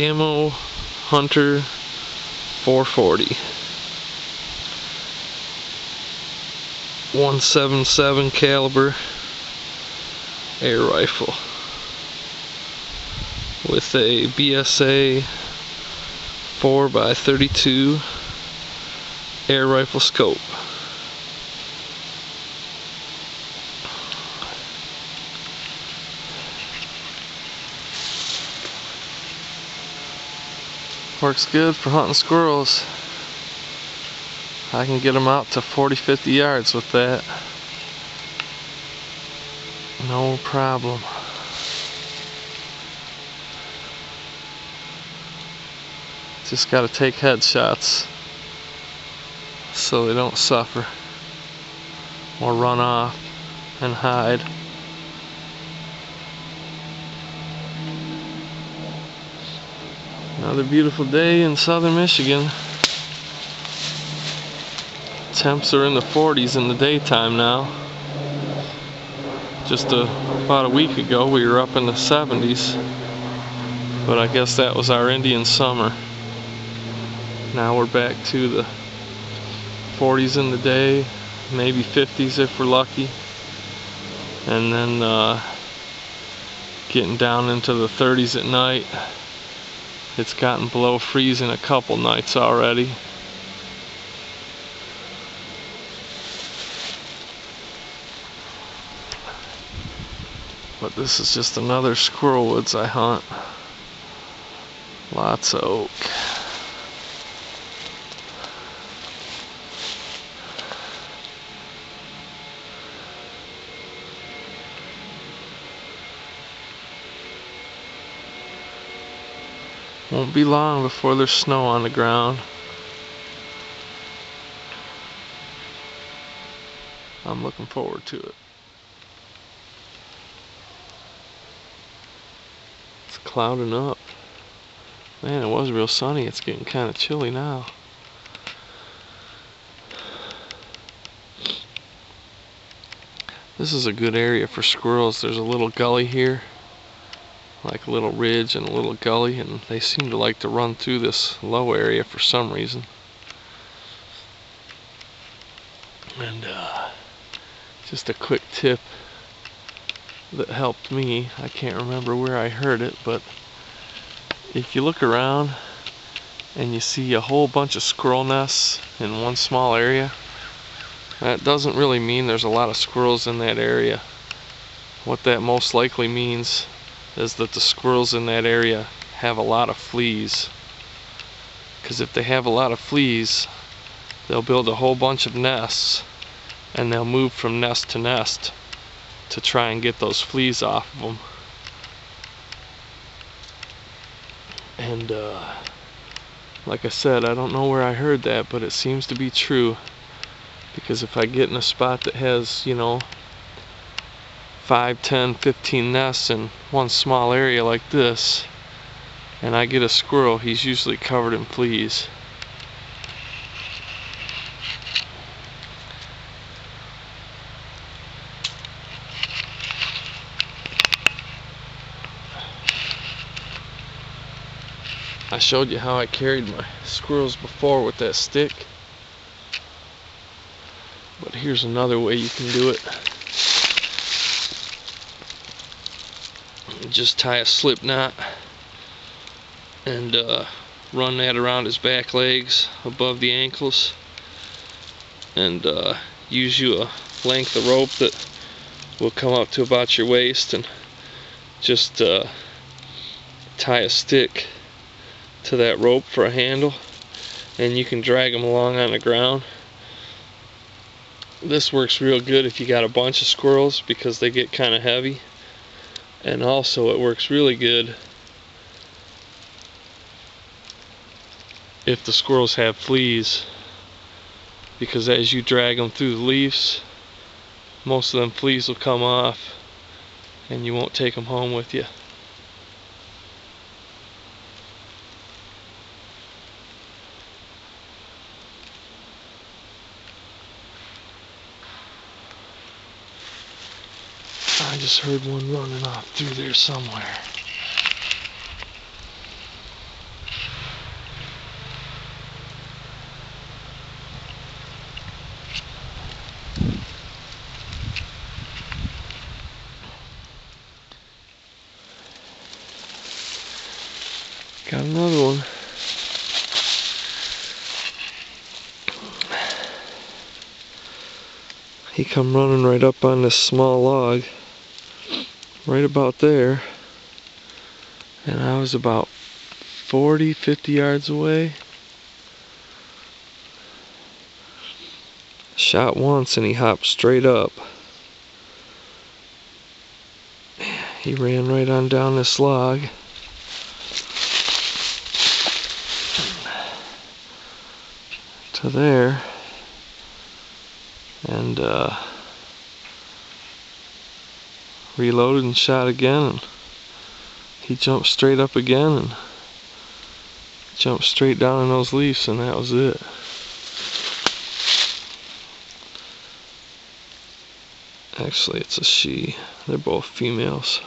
GAMO Hunter 440 .177 caliber air rifle with a BSA 4x32 air rifle scope. Works good for hunting squirrels. I can get them out to 40-50 yards with that. No problem. Just gotta take headshots so they don't suffer or run off and hide. Another beautiful day in southern Michigan. Temps are in the 40s in the daytime now. Just about a week ago we were up in the 70s, but I guess that was our Indian summer. Now we're back to the 40s in the day, maybe 50s if we're lucky, and then getting down into the 30s at night. It's gotten below freezing a couple nights already. But this is just another squirrel woods I hunt. Lots of oak. Won't be long before there's snow on the ground. I'm looking forward to it. It's clouding up. Man, it was real sunny. It's getting kind of chilly now. This is a good area for squirrels. There's a little gully here, like a little ridge and a little gully, and they seem to like to run through this low area for some reason. And just a quick tip that helped me, I can't remember where I heard it, but if you look around and you see a whole bunch of squirrel nests in one small area, that doesn't really mean there's a lot of squirrels in that area. What that most likely means is that the squirrels in that area have a lot of fleas. Because if they have a lot of fleas, they'll build a whole bunch of nests and they'll move from nest to nest to try and get those fleas off of them. And like I said, I don't know where I heard that, but it seems to be true. Because if I get in a spot that has, you know, 5, 10, 15 nests in one small area like this, and I get a squirrel, he's usually covered in fleas. I showed you how I carried my squirrels before with that stick, but here's another way you can do it. Just tie a slip knot and run that around his back legs above the ankles, and use you a length of rope that will come up to about your waist, and just tie a stick to that rope for a handle, and you can drag them along on the ground. This works real good if you got a bunch of squirrels because they get kind of heavy, and also it works really good if the squirrels have fleas, because as you drag them through the leaves, most of them fleas will come off and you won't take them home with you. I just heard one running off through there somewhere. Got another one. He come running right up on this small log, right about there, and I was about 40-50 yards away. Shot once and he hopped straight up. He ran right on down this log. To there. And reloaded and shot again. And he jumped straight up again and jumped straight down in those leaves, and that was it. Actually, it's a she. They're both females.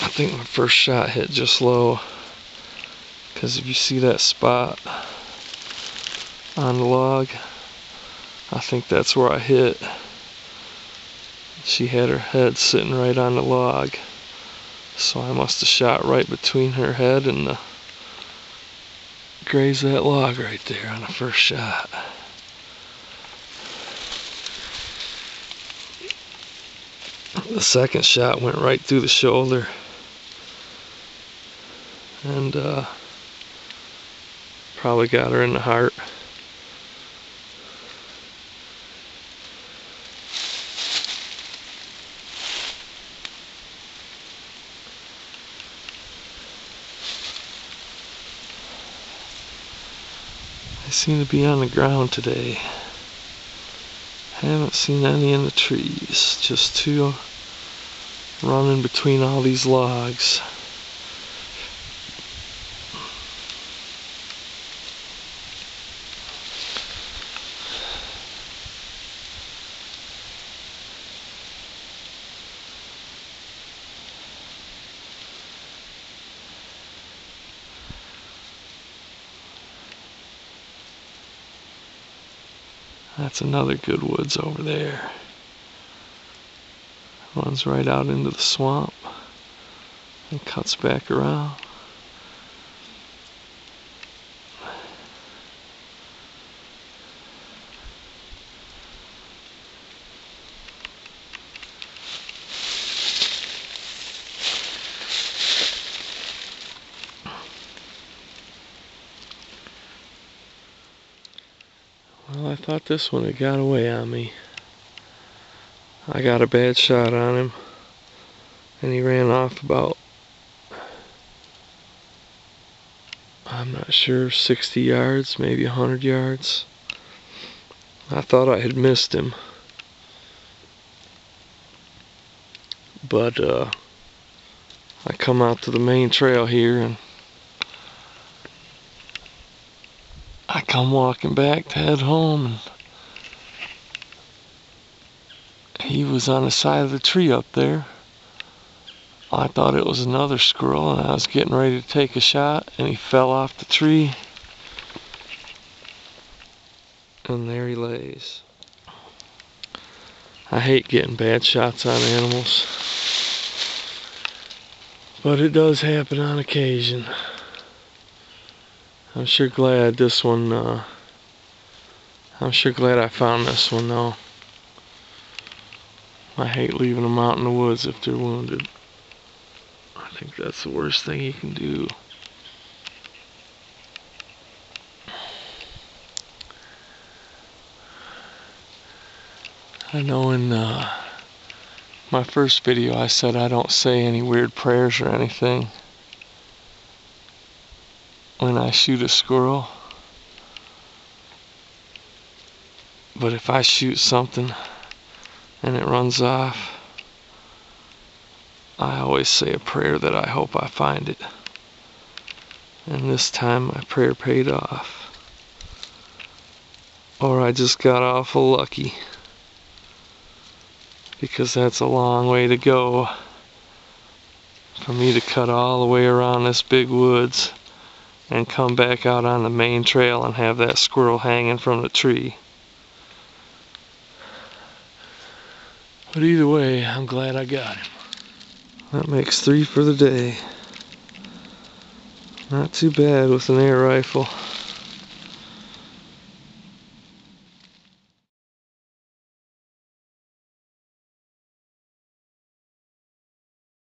I think my first shot hit just low, because if you see that spot on the log, I think that's where I hit. She had her head sitting right on the log, so I must have shot right between her head and grazed that log right there on the first shot. The second shot went right through the shoulder, and probably got her in the heart. They seem to be on the ground today. Haven't seen any in the trees, just two running between all these logs. That's another good woods over there. Runs right out into the swamp and cuts back around. Well, I thought this one had got away on me. I got a bad shot on him, and he ran off about, I'm not sure, 60 yards, maybe 100 yards. I thought I had missed him, but I come out to the main trail here, and I come walking back to head home, and he was on the side of the tree up there. I thought it was another squirrel, and I was getting ready to take a shot, and he fell off the tree, and there he lays. I hate getting bad shots on animals, but it does happen on occasion. I'm sure glad this one, I'm sure glad I found this one though. I hate leaving them out in the woods if they're wounded. I think that's the worst thing you can do. I know in my first video I said I don't say any weird prayers or anything when I shoot a squirrel. But if I shoot something and it runs off, I always say a prayer that I hope I find it. And this time my prayer paid off. Or I just got awful lucky, because that's a long way to go for me to cut all the way around this big woods and come back out on the main trail and have that squirrel hanging from the tree. But either way, I'm glad I got him. That makes 3 for the day. Not too bad with an air rifle.